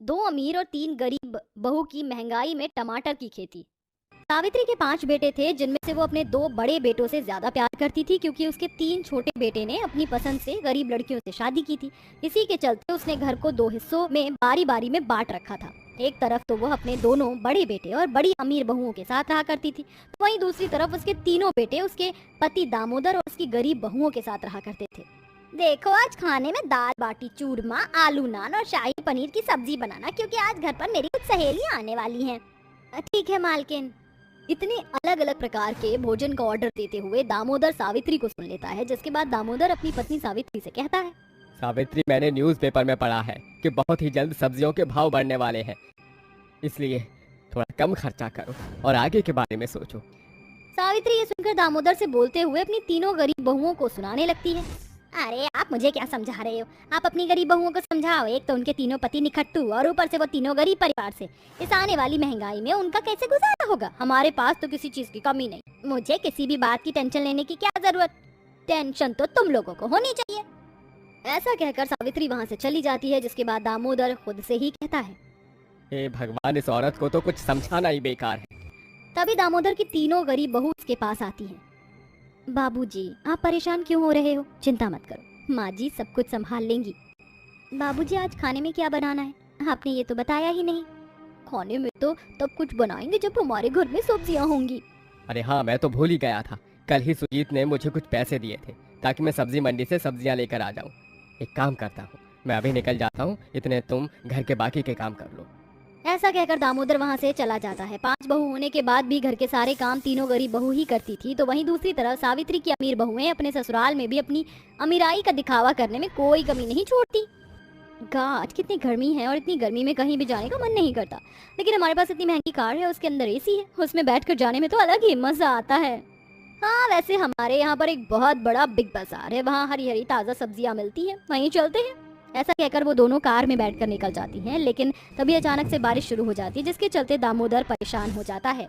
दो अमीर और तीन गरीब बहू की महंगाई में टमाटर की खेती। सावित्री के 5 बेटे थे, जिनमें से वो अपने 2 बड़े बेटों से ज्यादा प्यार करती थी, क्योंकि उसके 3 छोटे बेटे ने अपनी पसंद से गरीब लड़कियों से शादी की थी। इसी के चलते उसने घर को 2 हिस्सों में बारी बारी में बांट रखा था। एक तरफ तो वह अपने दोनों बड़े बेटे और बड़ी अमीर बहुओं के साथ रहा करती थी, तो वहीं दूसरी तरफ उसके तीनों बेटे उसके पति दामोदर और उसकी गरीब बहुओं के साथ रहा करते थे। देखो, आज खाने में दाल बाटी चूरमा, आलू नान और शाही पनीर की सब्जी बनाना, क्योंकि आज घर पर मेरी कुछ सहेलियां आने वाली हैं। ठीक है मालकिन। इतने अलग अलग प्रकार के भोजन का ऑर्डर देते हुए दामोदर सावित्री को सुन लेता है, जिसके बाद दामोदर अपनी पत्नी सावित्री से कहता है, सावित्री, मैंने न्यूज़पेपर में पढ़ा है कि बहुत ही जल्द सब्जियों के भाव बढ़ने वाले हैं, इसलिए थोड़ा कम खर्चा करो और आगे के बारे में सोचो। सावित्री ये सुनकर दामोदर से बोलते हुए अपनी तीनों गरीब बहुओं को सुनाने लगती है। अरे आप मुझे क्या समझा रहे हो? आप अपनी गरीब बहुओं को समझाओ। एक तो उनके तीनों पति निखट्टू और ऊपर से वो तीनों गरीब परिवार से। इस आने वाली महंगाई में उनका कैसे गुजारा होगा? हमारे पास तो किसी चीज की कमी नहीं। मुझे किसी भी बात की टेंशन लेने की क्या जरूरत? टेंशन तो तुम लोगों को होनी चाहिए। ऐसा कहकर सावित्री वहाँ से चली जाती है, जिसके बाद दामोदर खुद से ही कहता है, हे भगवान, इस औरत को तो कुछ समझाना ही बेकार है। तभी दामोदर की तीनों गरीब बहू उसके पास आती हैं। बाबूजी, आप परेशान क्यों हो रहे हो? चिंता मत करो, माँ जी सब कुछ संभाल लेंगी। बाबूजी, आज खाने में क्या बनाना है? आपने ये तो बताया ही नहीं। खाने में तो तब कुछ बनाएंगे जब हमारे घर में सब्जियां होंगी। अरे हाँ, मैं तो भूल ही गया था। कल ही सुजीत ने मुझे कुछ पैसे दिए थे ताकि मैं सब्जी मंडी से सब्जियां लेकर आ जाऊं। एक काम करता हूँ, मैं अभी निकल जाता हूँ, इतने तुम घर के बाकी के काम कर लो। ऐसा कहकर दामोदर वहाँ से चला जाता है। 5 बहू होने के बाद भी घर के सारे काम तीनों गरीब बहू ही करती थी, तो वहीं दूसरी तरफ सावित्री की अमीर बहुएं अपने ससुराल में भी अपनी अमीराई का दिखावा करने में कोई कमी नहीं छोड़ती। आज कितनी गर्मी है और इतनी गर्मी में कहीं भी जाने का मन नहीं करता, लेकिन हमारे पास इतनी महंगी कार है, उसके अंदर एसी है, उसमें बैठकर जाने में तो अलग ही मजा आता है। हाँ, वैसे हमारे यहाँ पर एक बहुत बड़ा बिग बाजार है, वहाँ हरी हरी ताज़ा सब्जियाँ मिलती हैं, वहीं चलते हैं। ऐसा कहकर वो दोनों कार में बैठकर निकल जाती हैं, लेकिन तभी अचानक से बारिश शुरू हो जाती है, जिसके चलते दामोदर परेशान हो जाता है।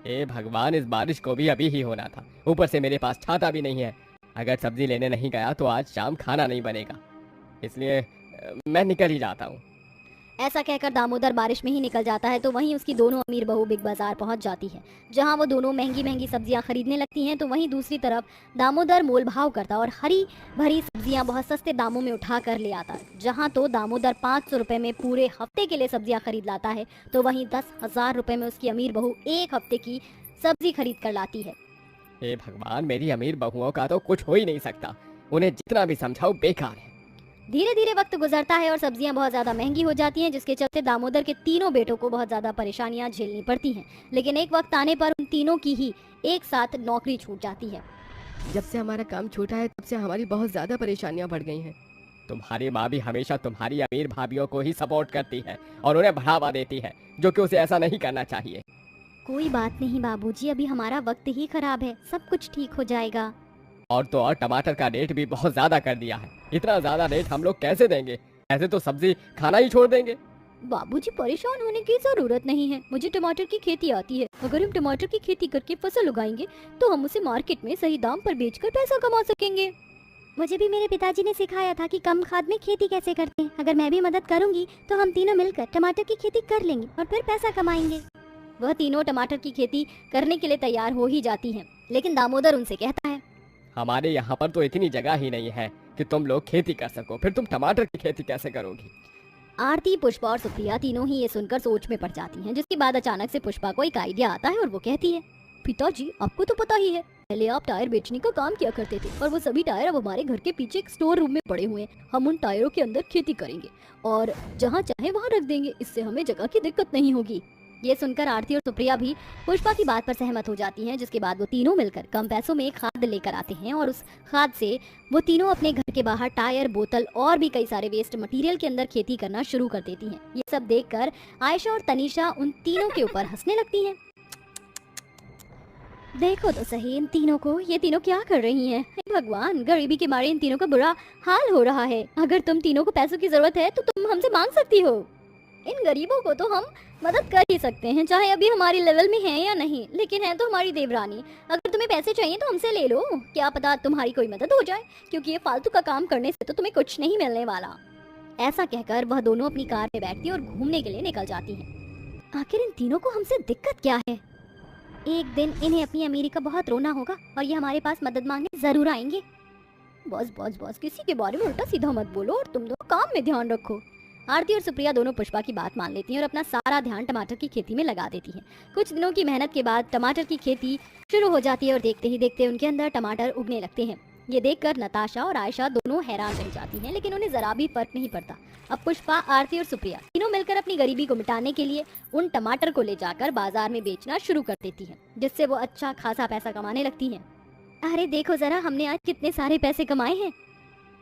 हे भगवान, इस बारिश को भी अभी ही होना था, ऊपर से मेरे पास छाता भी नहीं है। अगर सब्जी लेने नहीं गया तो आज शाम खाना नहीं बनेगा, इसलिए मैं निकल ही जाता हूँ। ऐसा कहकर दामोदर बारिश में ही निकल जाता है, तो वहीं उसकी दोनों अमीर बहू बिग बाजार पहुंच जाती है, जहां वो दोनों महंगी महंगी सब्जियां खरीदने लगती हैं। तो वहीं दूसरी तरफ दामोदर मोल भाव करता और हरी भरी सब्जियां बहुत सस्ते दामों में उठा कर ले आता है। जहां तो दामोदर 500 रुपए में पूरे हफ्ते के लिए सब्जियां खरीद लाता है, तो वहीं 10,000 रुपए में उसकी अमीर बहू एक हफ्ते की सब्जी खरीद कर लाती है। हे भगवान, मेरी अमीर बहुओं का तो कुछ हो ही नहीं सकता, उन्हें जितना भी समझाओ बेकार है। धीरे धीरे वक्त गुजरता है और सब्जियां बहुत ज्यादा महंगी हो जाती हैं, जिसके चलते दामोदर के तीनों बेटों को बहुत ज्यादा परेशानियां झेलनी पड़ती हैं। लेकिन एक वक्त आने पर उन तीनों की ही एक साथ नौकरी छूट जाती है। जब से हमारा काम छूटा है तब से हमारी बहुत ज्यादा परेशानियां बढ़ गई हैं। तुम्हारी माँ भी हमेशा तुम्हारी अमीर भाभीियों को ही सपोर्ट करती है और उन्हें बढ़ावा देती है, जो कि उसे ऐसा नहीं करना चाहिए। कोई बात नहीं बाबूजी, अभी हमारा वक्त ही खराब है, सब कुछ ठीक हो जाएगा। और तो और टमाटर का रेट भी बहुत ज्यादा कर दिया है। इतना ज्यादा रेट हम लोग कैसे देंगे? ऐसे तो सब्जी खाना ही छोड़ देंगे। बाबूजी, परेशान होने की जरूरत नहीं है, मुझे टमाटर की खेती आती है। अगर हम टमाटर की खेती करके फसल उगाएंगे तो हम उसे मार्केट में सही दाम पर बेचकर पैसा कमा सकेंगे। मुझे भी मेरे पिताजी ने सिखाया था कि कम खाद में खेती कैसे करते हैं। अगर मैं भी मदद करूंगी तो हम तीनों मिलकर टमाटर की खेती कर लेंगे और फिर पैसा कमाएंगे। वह तीनों टमाटर की खेती करने के लिए तैयार हो ही जाती हैं, लेकिन दामोदर उनसे कहता है, हमारे यहाँ पर तो इतनी जगह ही नहीं है कि तुम लोग खेती कर सको, फिर तुम टमाटर की खेती कैसे करोगी? आरती, पुष्पा और सुप्रिया तीनों ही ये सुनकर सोच में पड़ जाती हैं, जिसके बाद अचानक से पुष्पा को एक आइडिया आता है और वो कहती है, पिताजी आपको तो पता ही है, पहले आप टायर बेचने का काम किया करते थे और वो सभी टायर अब हमारे घर के पीछे एक स्टोर रूम में पड़े हुए हैं। हम उन टायरों के अंदर खेती करेंगे और जहाँ चाहे वहाँ रख देंगे, इससे हमें जगह की दिक्कत नहीं होगी। ये सुनकर आरती और सुप्रिया भी पुष्पा की बात पर सहमत हो जाती हैं, जिसके बाद वो तीनों मिलकर कम पैसों में एक खाद लेकर आते हैं और उस खाद से वो तीनों अपने घर के बाहर टायर, बोतल और भी कई सारे वेस्ट मटेरियल के अंदर खेती करना शुरू कर देती हैं। ये सब देखकर आयशा और तनीषा उन तीनों के ऊपर हंसने लगती हैं। देखो तो सही इन तीनों को, ये तीनों क्या कर रही हैं? हे भगवान, गरीबी के मारे इन तीनों का बुरा हाल हो रहा है। अगर तुम तीनों को पैसों की जरूरत है तो तुम हमसे मांग सकती हो। इन गरीबों को तो हम मदद कर ही सकते हैं, चाहे अभी हमारी लेवल में है या नहीं, लेकिन है तो हमारी देवरानी। अगर तुम्हें पैसे चाहिए तो हमसे ले लो, क्या पता तुम्हारी कोई मदद हो जाए, क्योंकि ये फालतू का काम करने से तो तुम्हें कुछ नहीं मिलने वाला। ऐसा कहकर वह दोनों अपनी कार में बैठती और घूमने के लिए निकल जाती हैं। आखिर इन तीनों को हमसे दिक्कत क्या है? एक दिन इन्हें अपनी अमीरी का बहुत रोना होगा और ये हमारे पास मदद मांगने जरूर आएंगे। बॉस बॉस बॉस, किसी के बारे में उल्टा सीधा मत बोलो और तुम दोनों काम में ध्यान रखो। आरती और सुप्रिया दोनों पुष्पा की बात मान लेती हैं और अपना सारा ध्यान टमाटर की खेती में लगा देती हैं। कुछ दिनों की मेहनत के बाद टमाटर की खेती शुरू हो जाती है और देखते ही देखते उनके अंदर टमाटर उगने लगते हैं। ये देखकर नताशा और आयशा दोनों हैरान रह जाती हैं, लेकिन उन्हें जरा भी फर्क नहीं पड़ता। अब पुष्पा, आरती और सुप्रिया तीनों मिलकर अपनी गरीबी को मिटाने के लिए उन टमाटर को ले जाकर बाजार में बेचना शुरू कर देती हैं, जिससे वो अच्छा खासा पैसा कमाने लगती हैं। अरे देखो जरा, हमने आज कितने सारे पैसे कमाए हैं।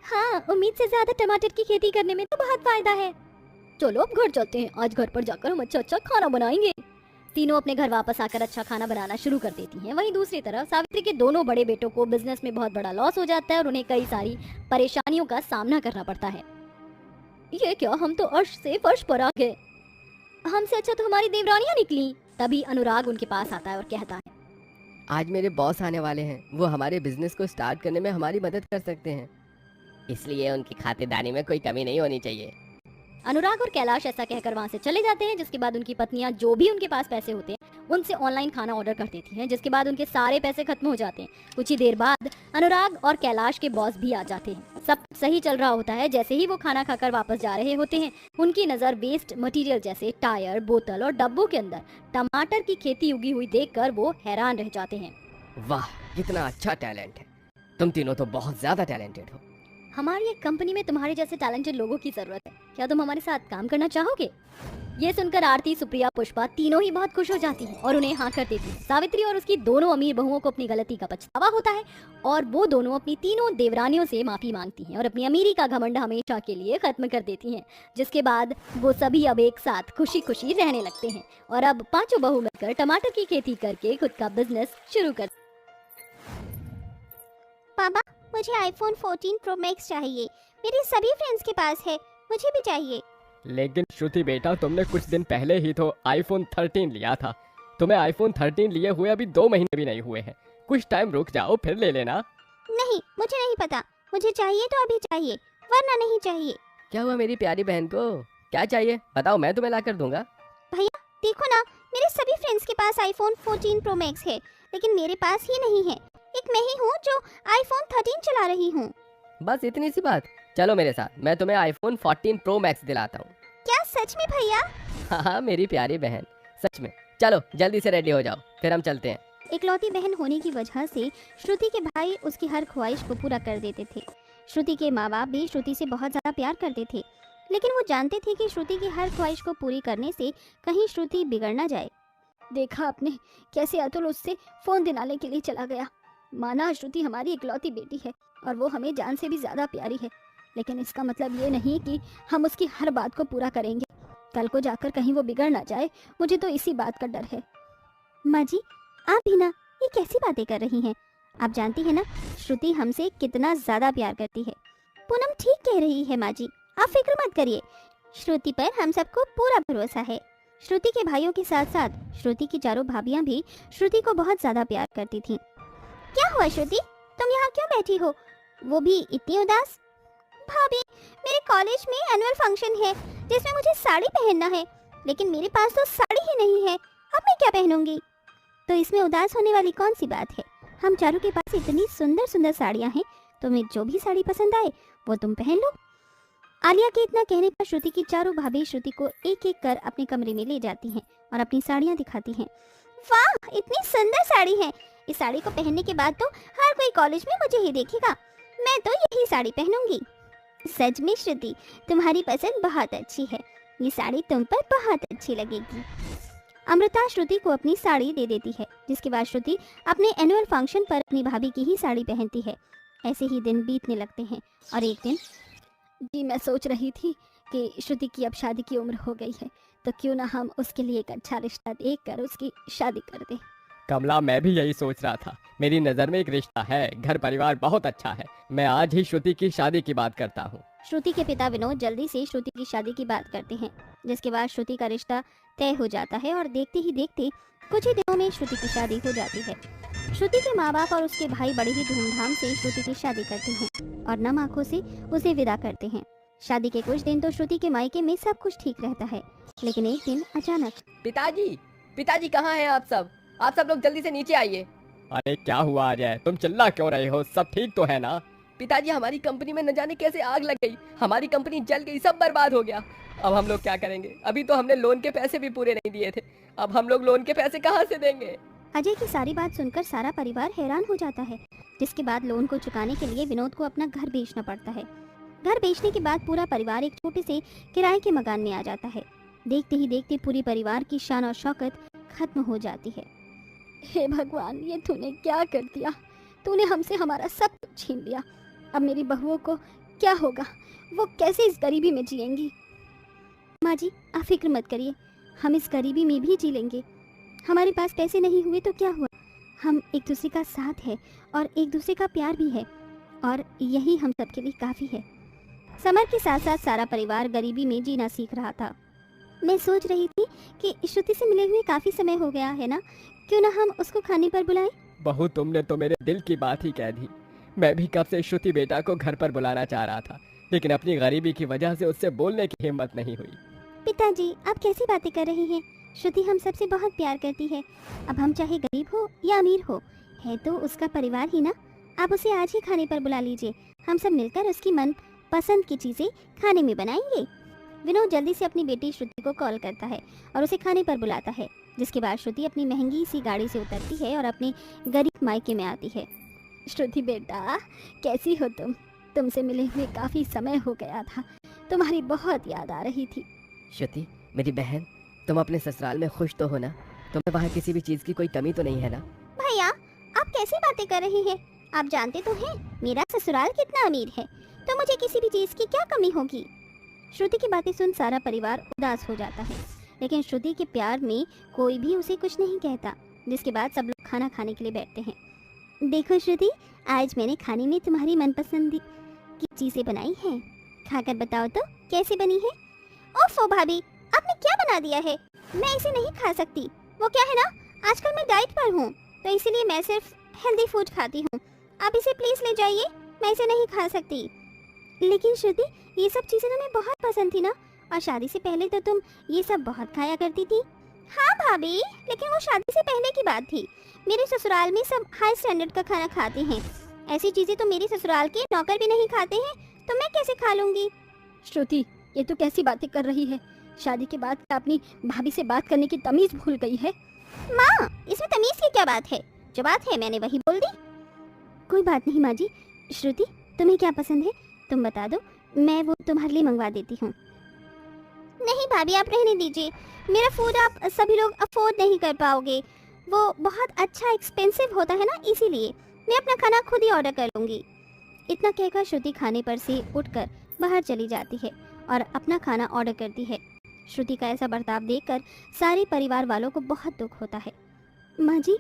हाँ, उम्मीद से ज्यादा टमाटर की खेती करने में तो बहुत फायदा है। चलो अब घर चलते हैं, आज घर पर जाकर हम अच्छा अच्छा खाना बनाएंगे। तीनों अपने घर वापस आकर अच्छा खाना बनाना शुरू कर देती हैं। वहीं दूसरी तरफ सावित्री के दोनों बड़े बेटों को बिजनेस में बहुत बड़ा लॉस हो जाता है और उन्हें कई सारी परेशानियों का सामना करना पड़ता है। ये क्या, हम तो अर्श से फर्श पर आ गए। हमसे अच्छा तो हमारी देवरानियां निकली। तभी अनुराग उनके पास आता है और कहता है, आज मेरे बॉस आने वाले हैं, वो हमारे बिजनेस को स्टार्ट करने में हमारी मदद कर सकते हैं, इसलिए उनकी खातिरदारी में कोई कमी नहीं होनी चाहिए। अनुराग और कैलाश ऐसा कहकर वहां से चले जाते हैं, जिसके बाद उनकी पत्नियां जो भी उनके पास पैसे होते हैं उनसे ऑनलाइन खाना ऑर्डर कर देती हैं, जिसके बाद उनके सारे पैसे खत्म हो जाते हैं। कुछ ही देर बाद अनुराग और कैलाश के बॉस भी आ जाते हैं। सब सही चल रहा होता है। जैसे ही वो खाना खाकर वापस जा रहे होते हैं, उनकी नजर वेस्ट मटेरियल जैसे टायर, बोतल और डब्बों के अंदर टमाटर की खेती उगी हुई देखकर वो हैरान रह जाते हैं। वाह, कितना अच्छा टैलेंट है, तुम तीनों तो बहुत ज्यादा टैलेंटेड हो। हमारी एक कंपनी में तुम्हारे जैसे टैलेंटेड लोगों की जरूरत है, क्या तुम हमारे साथ काम करना चाहोगे? ये सुनकर आरती, सुप्रिया, पुष्पा तीनों ही बहुत खुश हो जाती हैं और उन्हें हाँ कर देती हैं। सावित्री और उसकी दोनों अमीर बहुओं को अपनी गलती का पछतावा होता है और वो दोनों अपनी तीनों देवरानियों से माफी मांगती हैं और अपनी अमीरी का घमंड हमेशा के लिए खत्म कर देती हैं। जिसके बाद वो सभी अब एक साथ खुशी खुशी रहने लगते हैं और अब पांचों बहू मिलकर टमाटर की खेती करके खुद का बिजनेस शुरू कर। पापा, मुझे आईफोन 14 प्रो मैक्स चाहिए। मेरे सभी फ्रेंड्स के पास है, मुझे भी चाहिए। लेकिन श्रुति बेटा, तुमने कुछ दिन पहले ही तो आईफोन 13 लिया था। तुम्हें आईफोन 13 लिए हुए अभी 2 महीने भी नहीं हुए हैं। कुछ टाइम रुक जाओ, फिर ले लेना। नहीं, मुझे नहीं पता, मुझे चाहिए तो अभी चाहिए, वरना नहीं चाहिए। क्या हुआ मेरी प्यारी बहन को, क्या चाहिए बताओ, मैं तुम्हें ला कर दूंगा। भैया देखो ना, मेरे सभी फ्रेंड्स के पास आईफोन 14 प्रो मैक्स है, लेकिन मेरे पास ही नहीं है। एक मैं ही हूँ जो आईफोन 13 चला रही हूँ। बस इतनी सी बात, चलो मेरे साथ, मैं तुम्हें आईफोन 14 प्रो मैक्स दिलाता हूँ। क्या सच में भैया? हाँ मेरी प्यारी बहन, सच में। चलो जल्दी से रेडी हो जाओ, फिर हम चलते हैं। इकलौती बहन होने की वजह से श्रुति के भाई उसकी हर ख्वाहिश को पूरा कर देते थे। श्रुति के माँ बाप भी श्रुति से बहुत ज़्यादा प्यार करते थे, लेकिन वो जानते थे कि श्रुति की हर ख्वाहिश को पूरी करने से कहीं श्रुति बिगड़ ना जाए। देखा आपने कैसे अतुल उससे फोन दिलाने के लिए चला गया। माना श्रुति हमारी इकलौती बेटी है और वो हमें जान से भी ज्यादा प्यारी है, लेकिन इसका मतलब ये नहीं कि हम उसकी हर बात को पूरा करेंगे। कल को जाकर कहीं वो बिगड़ ना जाए, मुझे तो इसी बात का डर है। माँ जी, आप भी ना ये कैसी बातें कर रही हैं? आप जानती हैं ना श्रुति हमसे कितना ज्यादा प्यार करती है। पूनम ठीक कह रही है माँ जी, आप फिक्र मत करिए, श्रुति पर हम सबको पूरा भरोसा है। श्रुति के भाइयों के साथ साथ श्रुति की चारों भाभियां भी श्रुति को बहुत ज्यादा प्यार करती थीं। क्या हुआ श्रुति, तुम यहाँ क्यों बैठी हो, वो भी इतनी उदास? भाभी, मेरे कॉलेज में एनुअल फंक्शन है जिसमें मुझे साड़ी पहनना है, लेकिन मेरे पास तो साड़ी ही नहीं है, अब मैं क्या पहनूंगी? तो इसमें उदास होने वाली कौन सी बात है? हम चारों के पास इतनी सुंदर सुंदर साड़ियाँ हैं, तुम्हें जो भी साड़ी पसंद आए वो तुम पहन लो। आलिया के इतना कहने पर श्रुति की चारों भाभी श्रुति को एक एक कर अपने कमरे में ले जाती हैं और अपनी साड़ियाँ दिखाती हैं। वाह, इतनी सुंदर साड़ी है, इस साड़ी को पहनने के बाद तो हर कोई कॉलेज में मुझे ही देखेगा, मैं तो यही साड़ी पहनूंगी। सच में श्रुति, तुम्हारी पसंद बहुत अच्छी है, ये साड़ी तुम पर बहुत अच्छी लगेगी। अमृता श्रुति को अपनी साड़ी दे देती है, जिसके बाद श्रुति अपने एनुअल फंक्शन पर अपनी भाभी की ही साड़ी पहनती है। ऐसे ही दिन बीतने लगते हैं और एक दिन, जी मैं सोच रही थी कि श्रुति की अब शादी की उम्र हो गई है, तो क्यों ना हम उसके लिए एक अच्छा रिश्ता देखकर उसकी शादी कर दें। कमला, मैं भी यही सोच रहा था, मेरी नज़र में एक रिश्ता है, घर परिवार बहुत अच्छा है, मैं आज ही श्रुति की शादी की बात करता हूँ। श्रुति के पिता विनोद जल्दी से श्रुति की शादी की बात करते हैं, जिसके बाद श्रुति का रिश्ता तय हो जाता है और देखते ही देखते कुछ ही दिनों में श्रुति की शादी हो जाती है। श्रुति के माँ बाप और उसके भाई बड़े ही धूमधाम से श्रुति की शादी करते हैं और नम आंखों से उसे विदा करते हैं। शादी के कुछ दिन तो श्रुति के मायके में सब कुछ ठीक रहता है, लेकिन एक दिन अचानक पिताजी कहाँ हैं आप सब लोग जल्दी से नीचे आइए। अरे क्या हुआ अजय, तुम चिल्ला क्यों रहे हो? सब ठीक तो है ना? पिताजी हमारी कंपनी में न जाने कैसे आग लग गई, हमारी कंपनी जल गई, सब बर्बाद हो गया। अब हम लोग क्या करेंगे? अभी तो हमने लोन के पैसे भी पूरे नहीं दिए थे, अब हम लोग लोन के पैसे कहाँ से देंगे? अजय की सारी बात सुनकर सारा परिवार हैरान हो जाता है, जिसके बाद लोन को चुकाने के लिए विनोद को अपना घर बेचना पड़ता है। घर बेचने के बाद पूरा परिवार एक छोटे से किराए के मकान में आ जाता है। देखते ही देखते पूरी परिवार की शान और शौकत खत्म हो जाती है। हे भगवान, ये तूने क्या कर दिया? तूने हमसे हमारा सब कुछ छीन लिया। अब मेरी बहुओं को क्या होगा? वो कैसे इस गरीबी में जिएंगी? माँ जी, आप फिक्र मत करिए, हम इस गरीबी में भी जी लेंगे। हमारे पास पैसे नहीं हुए तो क्या हुआ, हम एक दूसरे का साथ है और एक दूसरे का प्यार भी है, और यही हम सबके लिए काफ़ी है। समर के साथ साथ सारा परिवार गरीबी में जीना सीख रहा था। मैं सोच रही थी कि श्रुति से मिले हुए काफ़ी समय हो गया है ना, क्यों ना हम उसको खाने पर बुलाएं? बहू, तुमने तो मेरे दिल की बात ही कह दी। मैं भी कब से श्रुति बेटा को घर पर बुलाना चाह रहा था, लेकिन अपनी गरीबी की वजह से उससे बोलने की हिम्मत नहीं हुई। पिताजी, आप कैसी बातें कर रहे हैं? श्रुति हम सबसे बहुत प्यार करती है। अब हम चाहे गरीब हो या अमीर हो, है तो उसका परिवार ही ना। आप उसे आज ही खाने पर बुला लीजिए, हम सब मिलकर उसकी मन पसंद की चीज़ें खाने में बनाएंगे। विनोद जल्दी से अपनी बेटी श्रुति को कॉल करता है और उसे खाने पर बुलाता है, जिसके बाद श्रुति अपनी महंगी सी गाड़ी से उतरती है और अपने गरीब मायके में आती है। श्रुति बेटा, कैसी हो तुम? तुमसे मिले हुए काफ़ी समय हो गया था, तुम्हारी बहुत याद आ रही थी। श्रुति मेरी बहन, तुम अपने ससुराल में खुश तो हो ना? तुम्हें वहाँ किसी भी चीज़ की कोई कमी तो नहीं है ना? भैया, आप कैसी बातें कर रहे हैं? आप जानते तो हैं मेरा ससुराल कितना अमीर है, तो मुझे किसी भी चीज़ की क्या कमी होगी? श्रुति की बातें सुन सारा परिवार उदास हो जाता है, लेकिन श्रुति के प्यार में कोई भी उसे कुछ नहीं कहता, जिसके बाद सब लोग खाना खाने के लिए बैठते हैं। देखो श्रुति, आज मैंने खाने में तुम्हारी मनपसंद की चीज़ें बनाई हैं, खाकर बताओ तो कैसी बनी है? ओफो भाभी, आपने क्या बना दिया है? मैं इसे नहीं खा सकती। वो क्या है ना, आजकल मैं डाइट पर हूँ, तो इसीलिए मैं सिर्फ हेल्दी फूड खाती हूँ। आप इसे प्लीज़ ले जाइए, मैं इसे नहीं खा सकती। लेकिन श्रुति, ये सब चीज़ें तुम्हें बहुत पसंद थी ना, और शादी से पहले तो तुम ये सब बहुत खाया करती थी। हाँ भाभी, लेकिन वो शादी से पहले की बात थी। मेरे ससुराल में सब हाई स्टैंडर्ड का खाना खाते हैं, ऐसी चीज़ें तो मेरे ससुराल के नौकर भी नहीं खाते हैं, तो मैं कैसे खा लूँगी? श्रुति, ये तो कैसी बातें कर रही है? शादी के बाद क्या अपनी भाभी से बात करने की तमीज भूल गई है? माँ, इसमें तमीज की क्या बात है? जो बात है मैंने वही बोल दी। कोई बात नहीं माँ जी। श्रुति, तुम्हें क्या पसंद है तुम बता दो, मैं वो तुम्हारे लिए मंगवा देती हूँ। नहीं भाभी, आप रहने दीजिए, मेरा फूड आप सभी लोग अफोर्ड नहीं कर पाओगे, वो बहुत अच्छा एक्सपेंसिव होता है ना, इसीलिए मैं अपना खाना खुद ही ऑर्डर कर लूँगी। इतना कहकर श्रुति खाने पर से उठकर बाहर चली जाती है और अपना खाना ऑर्डर करती है। श्रुति का ऐसा बर्ताव देखकर सारे परिवार वालों को बहुत दुख होता है। माँ जी,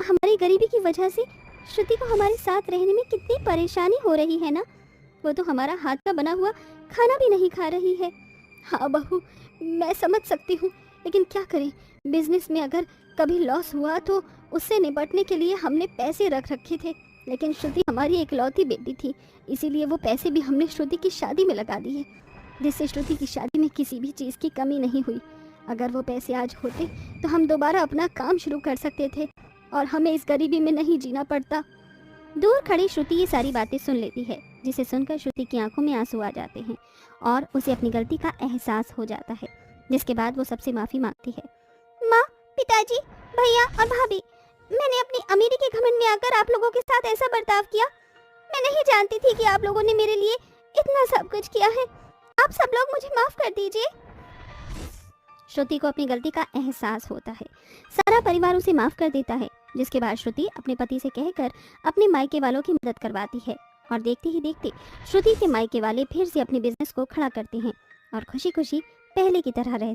हमारी गरीबी की वजह से श्रुति को हमारे साथ रहने में कितनी परेशानी हो रही है ना, वो तो हमारा हाथ का बना हुआ खाना भी नहीं खा रही है। हाँ बहू, मैं समझ सकती हूँ, लेकिन क्या करें, बिजनेस में अगर कभी लॉस हुआ तो उससे निपटने के लिए हमने पैसे रख रखे थे, लेकिन श्रुति हमारी इकलौती बेटी थी, इसीलिए वो पैसे भी हमने श्रुति की शादी में लगा दिए, जिससे श्रुति की शादी में किसी भी चीज़ की कमी नहीं हुई। अगर वो पैसे आज होते तो हम दोबारा अपना काम शुरू कर सकते थे और हमें इस गरीबी में नहीं जीना पड़ता। दूर खड़ी श्रुति ये सारी बातें सुन लेती है, जिसे सुनकर श्रुति की आंखों में आंसू आ जाते हैं और उसे अपनी गलती का एहसास हो जाता है, जिसके बाद वो सबसे माफ़ी मांगती है। माँ, पिताजी, भैया और भाभी, मैंने अपनी अमीरी के घमंड में आकर आप लोगों के साथ ऐसा बर्ताव किया। मैं नहीं जानती थी कि आप लोगों ने मेरे लिए इतना सब कुछ किया है। आप सब लोग मुझे माफ कर दीजिए। श्रुति को अपनी गलती का एहसास होता है, सारा परिवार उसे माफ कर देता है, जिसके बाद श्रुति अपने पति से कहकर अपने मायके वालों की मदद करवाती है और देखते ही देखते श्रुति के मायके वाले फिर से अपने बिजनेस को खड़ा करते हैं और खुशी खुशी पहले की तरह रहते